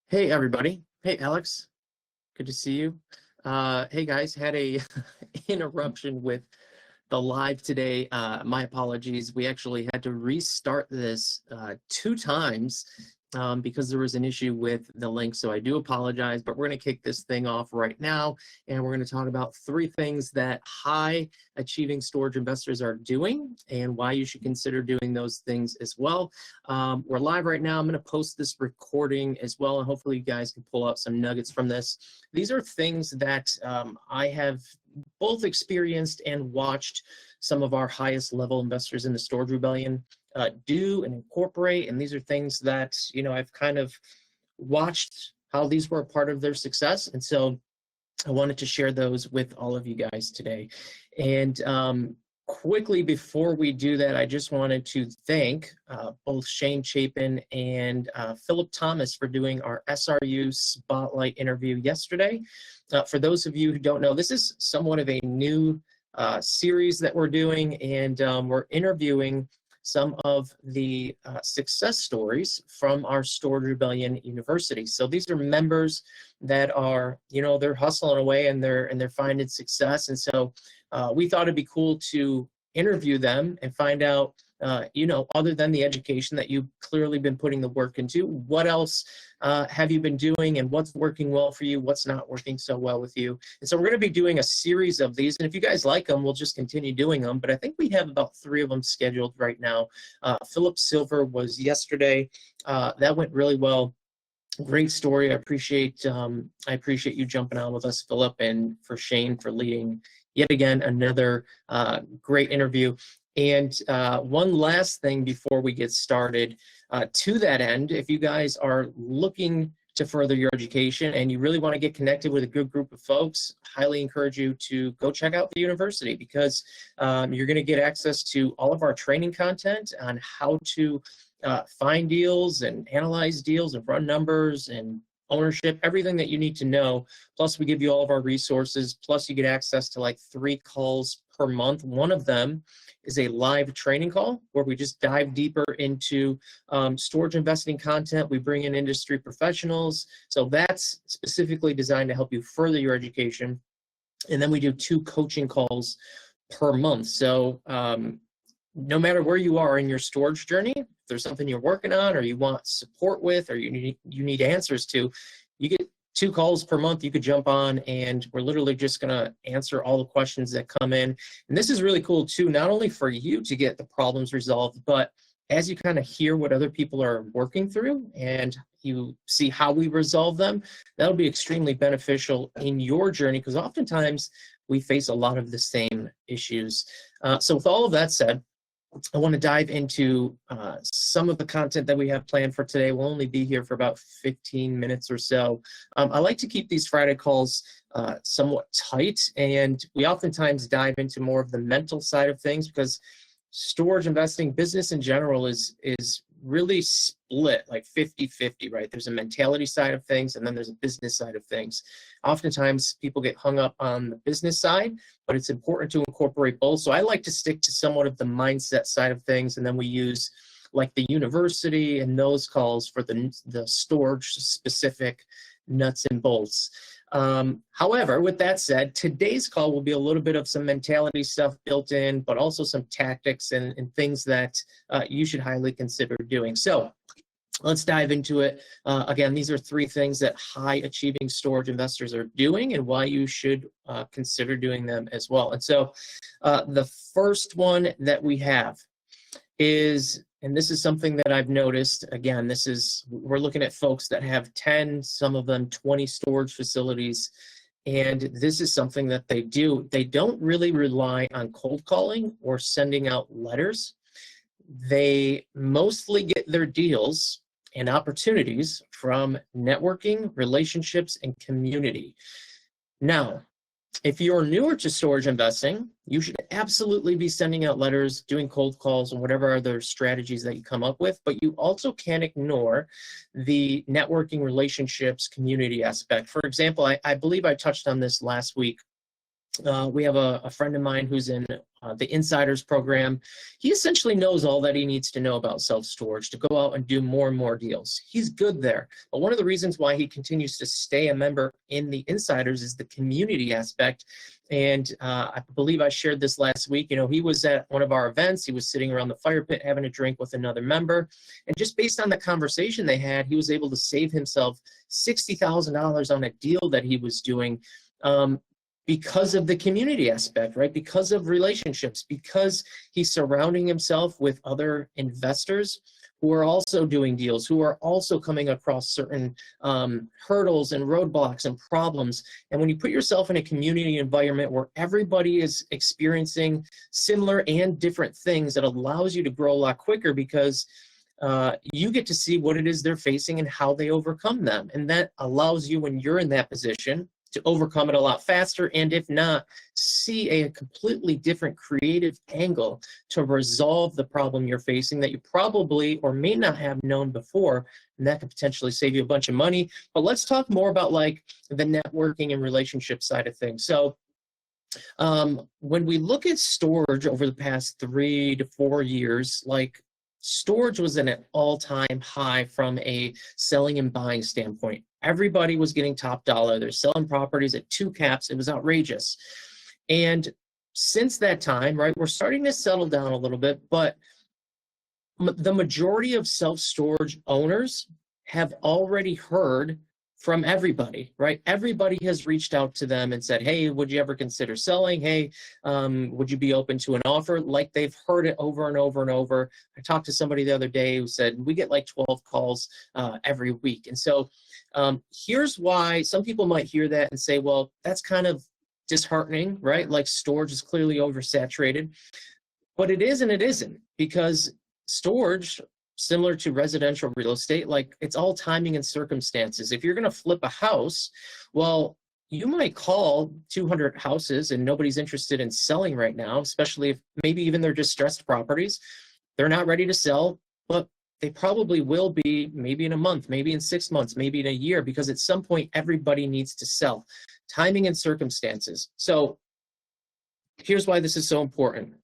Hey, everybody. Hey, Alex. Good to see you. Hey, guys. Had a interruption with the live today. My apologies. We actually had to restart this 2 times because there was an issue with the link. So I do apologize, but we're going to kick this thing off right now. And we're going to talk about 3 things that high achieving storage investors are doing and why you should consider doing those things as well. We're live right now. I'm going to post this recording as well, and hopefully you guys can pull out some nuggets from this. These are things that I have both experienced and watched some of our highest level investors in the Storage Rebellion do and incorporate. And these are things that, I've kind of watched how these were a part of their success. And so I wanted to share those with all of you guys today. And quickly before we do that, I just wanted to thank both Shane Chapin and Philip Thomas for doing our SRU Spotlight interview yesterday. For those of you who don't know, this is somewhat of a new series that we're doing, and we're interviewing some of the success stories from our Storage Rebellion University. So these are members that are, they're hustling away and they're finding success. And so we thought it'd be cool to interview them and find out, other than the education that you've clearly been putting the work into, what else have you been doing and what's working well for you, what's not working so well with you. And so we're going to be doing a series of these. And if you guys like them, we'll just continue doing them. But I think we have about 3 of them scheduled right now. Philip Silver was yesterday. That went really well. Great story. I appreciate you jumping on with us, Philip, and for Shane for leading yet again another great interview. And one last thing before we get started, to that end, if you guys are looking to further your education and you really want to get connected with a good group of folks, highly encourage you to go check out the university, because you're going to get access to all of our training content on how to find deals and analyze deals and run numbers and ownership, everything that you need to know. Plus, we give you all of our resources. Plus, you get access to like 3 calls per month. One of them is a live training call where we just dive deeper into storage investing content. We bring in industry professionals. So that's specifically designed to help you further your education. And then we do 2 coaching calls per month. So no matter where you are in your storage journey, if there's something you're working on or you want support with or you need answers to, you get 2 calls per month you could jump on, and we're literally just going to answer all the questions that come in. And this is really cool too, not only for you to get the problems resolved, but as you kind of hear what other people are working through and you see how we resolve them, that'll be extremely beneficial in your journey, because oftentimes we face a lot of the same issues. So with all of that said, I want to dive into some of the content that we have planned for today. We'll only be here for about 15 minutes or so. I like to keep these Friday calls somewhat tight, and we oftentimes dive into more of the mental side of things, because storage investing, business in general, is really split like 50-50, right? There's a mentality side of things, and then there's a business side of things. Oftentimes people get hung up on the business side, but it's important to incorporate both. So I like to stick to somewhat of the mindset side of things, and then we use like the university and those calls for the storage specific nuts and bolts. However, with that said, today's call will be a little bit of some mentality stuff built in, but also some tactics and things that you should highly consider doing. So let's dive into it. Again, these are 3 things that high achieving storage investors are doing and why you should consider doing them as well. And so the first one that we have is, and this is something that I've noticed, again, we're looking at folks that have 10, some of them 20 storage facilities, and this is something that they do. They don't really rely on cold calling or sending out letters. They mostly get their deals and opportunities from networking, relationships, and community. Now, If you're newer to storage investing, you should absolutely be sending out letters, doing cold calls, and whatever other strategies that you come up with. But you also can't ignore the networking, relationships, community aspect. For example, I believe I touched on this last week. We have a friend of mine who's in the Insiders program. He essentially knows all that he needs to know about self-storage to go out and do more and more deals. He's good there. But one of the reasons why he continues to stay a member in the Insiders is the community aspect. And I believe I shared this last week. You know, he was at one of our events. He was sitting around the fire pit having a drink with another member. And just based on the conversation they had, he was able to save himself $60,000 on a deal that he was doing. Because of the community aspect, right? Because of relationships, because he's surrounding himself with other investors who are also doing deals, who are also coming across certain hurdles and roadblocks and problems. And when you put yourself in a community environment where everybody is experiencing similar and different things, it allows you to grow a lot quicker because you get to see what it is they're facing and how they overcome them. And that allows you, when you're in that position, to overcome it a lot faster, and if not, see a completely different creative angle to resolve the problem you're facing that you probably or may not have known before, and that could potentially save you a bunch of money. But let's talk more about like the networking and relationship side of things. So when we look at storage over the past 3 to 4 years, like storage was at an all-time high from a selling and buying standpoint. Everybody was getting top dollar. They're selling properties at 2 caps. It was outrageous. And since that time, right, we're starting to settle down a little bit, but the majority of self-storage owners have already heard from everybody, right? Everybody has reached out to them and said, hey, would you ever consider selling? Hey, would you be open to an offer? Like they've heard it over and over and over. I talked to somebody the other day who said, we get like 12 calls every week. And so here's why some people might hear that and say, well, that's kind of disheartening, right? Like storage is clearly oversaturated, but it is and it isn't, because storage, similar to residential real estate, like it's all timing and circumstances. If you're going to flip a house, well, you might call 200 houses and nobody's interested in selling right now, especially if maybe even they're distressed properties. They're not ready to sell, but they probably will be maybe in a month, maybe in 6 months, maybe in a year, because at some point everybody needs to sell. Timing and circumstances. So here's why this is so important.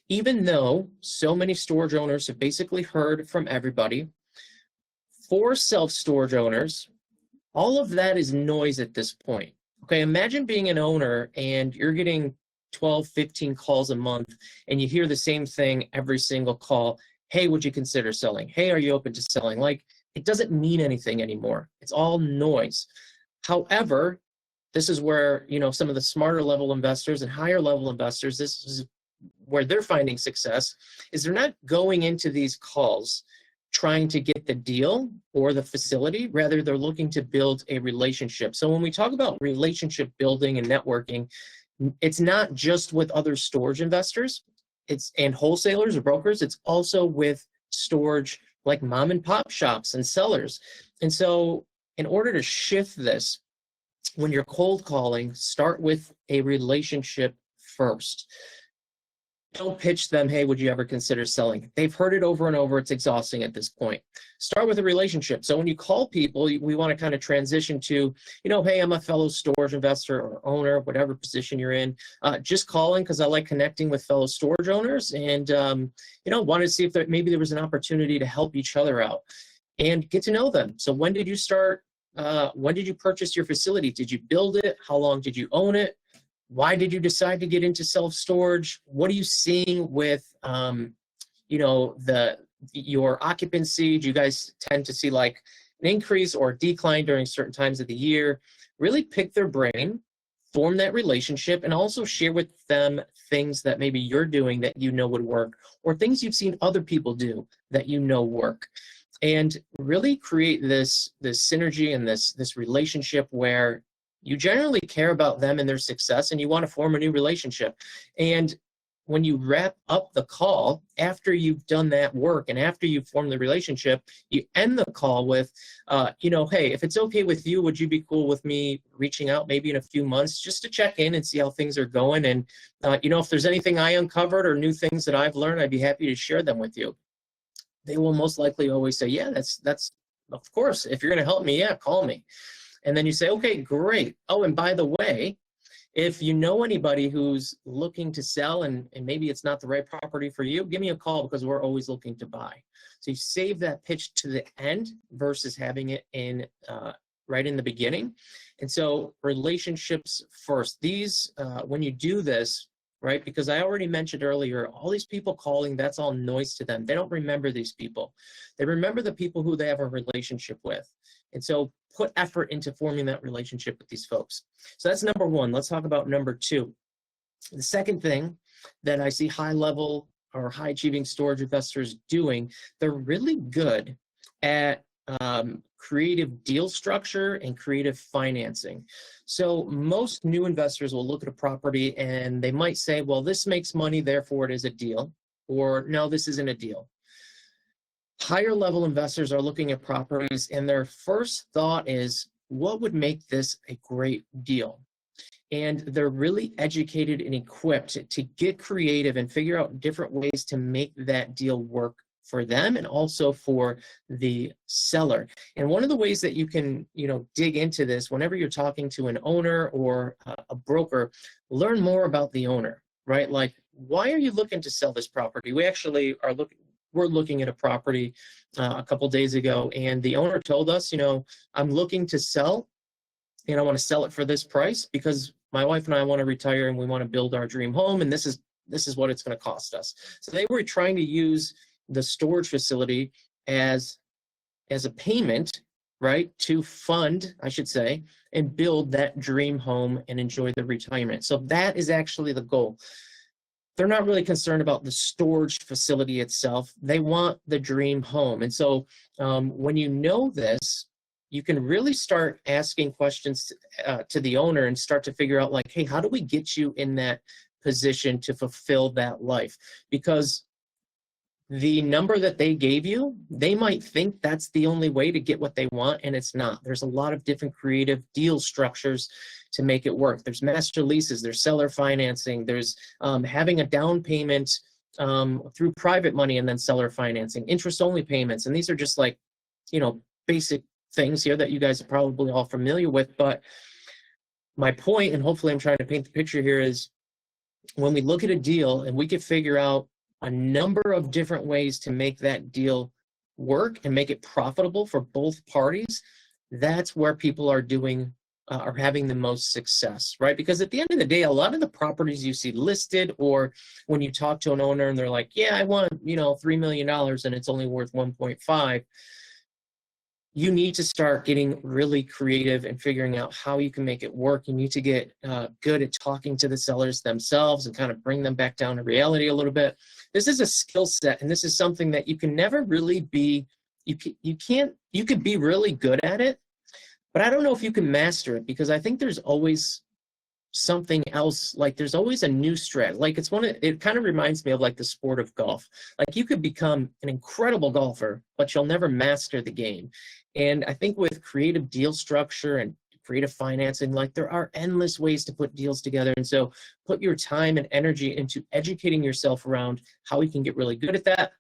Even though so many storage owners have basically heard from everybody, for self-storage owners, all of that is noise at this point. Okay, imagine being an owner and you're getting 12, 15 calls a month and you hear the same thing every single call. Hey, would you consider selling? Hey, are you open to selling? Like, it doesn't mean anything anymore. It's all noise. However, this is where, you know, some of the smarter level investors and higher level investors, this is where they're finding success, is they're not going into these calls trying to get the deal or the facility. Rather, they're looking to build a relationship. So when we talk about relationship building and networking, it's not just with other storage investors and wholesalers or brokers. It's also with storage like mom and pop shops and sellers. And so in order to shift this, when you're cold calling, start with a relationship first. Don't pitch them, hey, would you ever consider selling? They've heard it over and over. It's exhausting at this point. Start with a relationship. So when you call people, we want to kind of transition to, you know, hey, I'm a fellow storage investor or owner, whatever position you're in. Just calling because I like connecting with fellow storage owners and, you know, wanted to see if maybe there was an opportunity to help each other out and get to know them. So when did you start? When did you purchase your facility? Did you build it? How long did you own it? Why did you decide to get into self-storage? What are you seeing with, you know, your occupancy? Do you guys tend to see like an increase or decline during certain times of the year? Really pick their brain, form that relationship, and also share with them things that maybe you're doing that you know would work, or things you've seen other people do that you know work. And really create this synergy and this relationship where you generally care about them and their success and you want to form a new relationship. And when you wrap up the call, after you've done that work and after you've formed the relationship, you end the call with, hey, if it's okay with you, would you be cool with me reaching out maybe in a few months just to check in and see how things are going? And, if there's anything I uncovered or new things that I've learned, I'd be happy to share them with you. They will most likely always say, yeah, that's of course, if you're going to help me, yeah, call me. And then you say, okay, great. Oh, and by the way, if you know anybody who's looking to sell and maybe it's not the right property for you, give me a call because we're always looking to buy. So you save that pitch to the end versus having it in right in the beginning. And so relationships first. These, when you do this, right, because I already mentioned earlier, all these people calling, that's all noise to them. They don't remember these people. They remember the people who they have a relationship with. And so put effort into forming that relationship with these folks. So that's number one. Let's talk about number two. The second thing that I see high level or high achieving storage investors doing, they're really good at creative deal structure and creative financing. So most new investors will look at a property and they might say, well, this makes money, therefore it is a deal, or no, this isn't a deal. Higher level investors are looking at properties and their first thought is, what would make this a great deal? And they're really educated and equipped to get creative and figure out different ways to make that deal work for them and also for the seller. And one of the ways that you can, dig into this whenever you're talking to an owner or a broker, learn more about the owner, right? Like, why are you looking to sell this property? We actually we're looking at a property a couple days ago, and the owner told us, I'm looking to sell and I want to sell it for this price because my wife and I want to retire and we want to build our dream home, and this is what it's going to cost us. So they were trying to use the storage facility as a payment, right, to fund, I should say, and build that dream home and enjoy the retirement. So that is actually the goal. They're not really concerned about the storage facility itself. They want the dream home. And so when you know this, you can really start asking questions to the owner and start to figure out, like, hey, how do we get you in that position to fulfill that life? Because the number that they gave you, they might think that's the only way to get what they want, and it's not. There's a lot of different creative deal structures to make it work. There's master leases, there's seller financing, there's having a down payment through private money and then seller financing, interest-only payments, and these are just like, basic things here that you guys are probably all familiar with. But my point, and hopefully I'm trying to paint the picture here, is when we look at a deal and we can figure out a number of different ways to make that deal work and make it profitable for both parties, that's where people are having the most success, right? Because at the end of the day, a lot of the properties you see listed, or when you talk to an owner and they're like, yeah, I want, $3 million and it's only worth 1.5. You need to start getting really creative and figuring out how you can make it work. You need to get good at talking to the sellers themselves and kind of bring them back down to reality a little bit. This is a skill set, and this is something that you can never really be, you could be really good at it, but I don't know if you can master it, because I think there's always something else. Like, there's always a new strat. Like, it kind of reminds me of like the sport of golf. Like, you could become an incredible golfer, but you'll never master the game. And I think with creative deal structure and creative financing, like, there are endless ways to put deals together. And so put your time and energy into educating yourself around how we can get really good at that.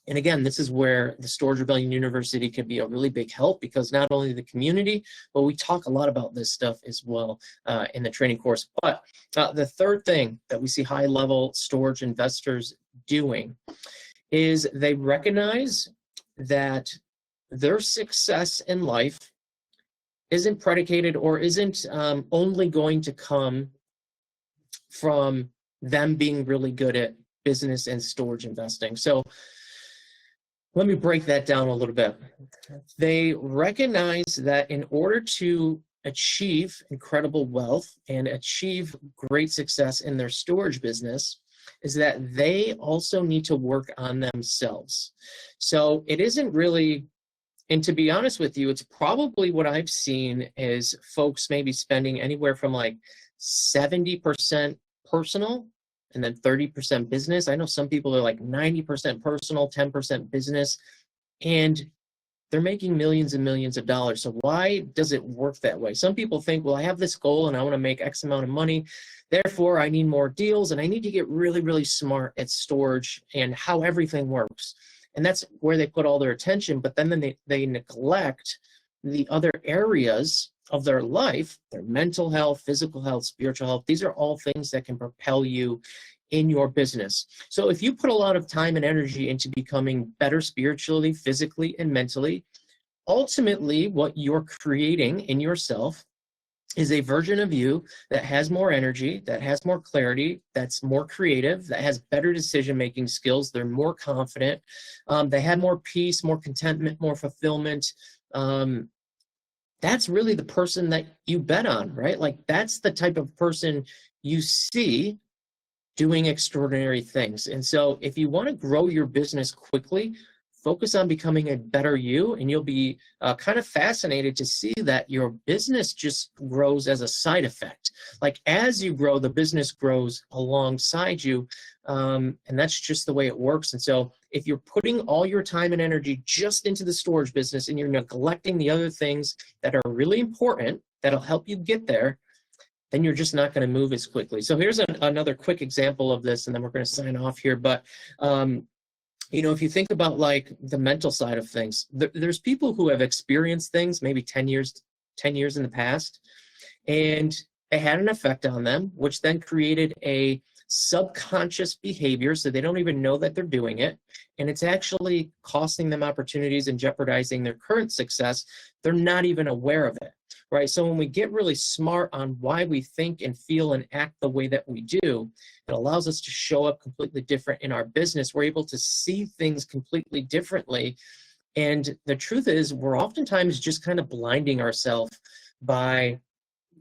And again, this is where the Storage Rebellion University can be a really big help, because not only the community, but we talk a lot about this stuff as well in the training course. But the third thing that we see high-level storage investors doing is they recognize that their success in life isn't predicated or isn't only going to come from them being really good at business and storage investing. So let me break that down a little bit. They recognize that in order to achieve incredible wealth and achieve great success in their storage business, is that they also need to work on themselves. So it isn't really, and to be honest with you, it's probably what I've seen is folks maybe spending anywhere from like 70% personal and then 30% business. I know some people are like 90% personal, 10% business, and they're making millions and millions of dollars. So why does it work that way? Some people think, well, I have this goal and I want to make X amount of money. Therefore, I need more deals and I need to get really, really smart at storage and how everything works. And that's where they put all their attention. But then they neglect the other areas of their life, their mental health, physical health, spiritual health. These are all things that can propel you in your business. So if you put a lot of time and energy into becoming better spiritually, physically, and mentally, ultimately what you're creating in yourself is a version of you that has more energy, that has more clarity, that's more creative, that has better decision-making skills, they're more confident, they have more peace, more contentment, more fulfillment. That's really the person that you bet on, right? Like that's the type of person you see doing extraordinary things. And so if you want to grow your business quickly, focus on becoming a better you, and you'll be kind of fascinated to see that your business just grows as a side effect. Like as you grow, the business grows alongside you, and that's just the way it works. And so if you're putting all your time and energy just into the storage business and you're neglecting the other things that are really important, that'll help you get there, then you're just not going to move as quickly. So here's another quick example of this, and then we're going to sign off here. But if you think about like the mental side of things, there's people who have experienced things maybe 10 years in the past, and it had an effect on them, which then created a subconscious behavior, so they don't even know that they're doing it, and it's actually costing them opportunities and jeopardizing their current success. They're not even aware of it. Right? So when we get really smart on why we think and feel and act the way that we do, it allows us to show up completely different in our business. We're able to see things completely differently. And the truth is, we're oftentimes just kind of blinding ourselves by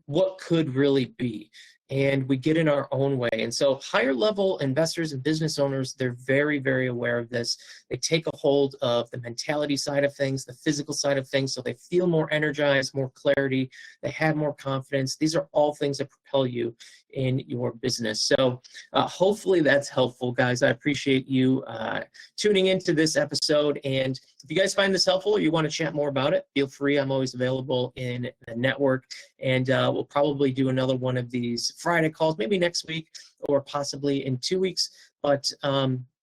what could really be. And we get in our own way. And so higher level investors and business owners, they're very, very aware of this. They take a hold of the mentality side of things, the physical side of things, so they feel more energized, more clarity, they have more confidence. These are all things that propel you in your business. So hopefully that's helpful, guys. I appreciate you tuning into this episode. And if you guys find this helpful or you want to chat more about it, feel free. I'm always available in the network. And we'll probably do another one of these Friday calls, maybe next week or possibly in 2 weeks. But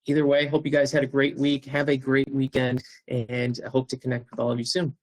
either way, hope you guys had a great week. Have a great weekend, and I hope to connect with all of you soon.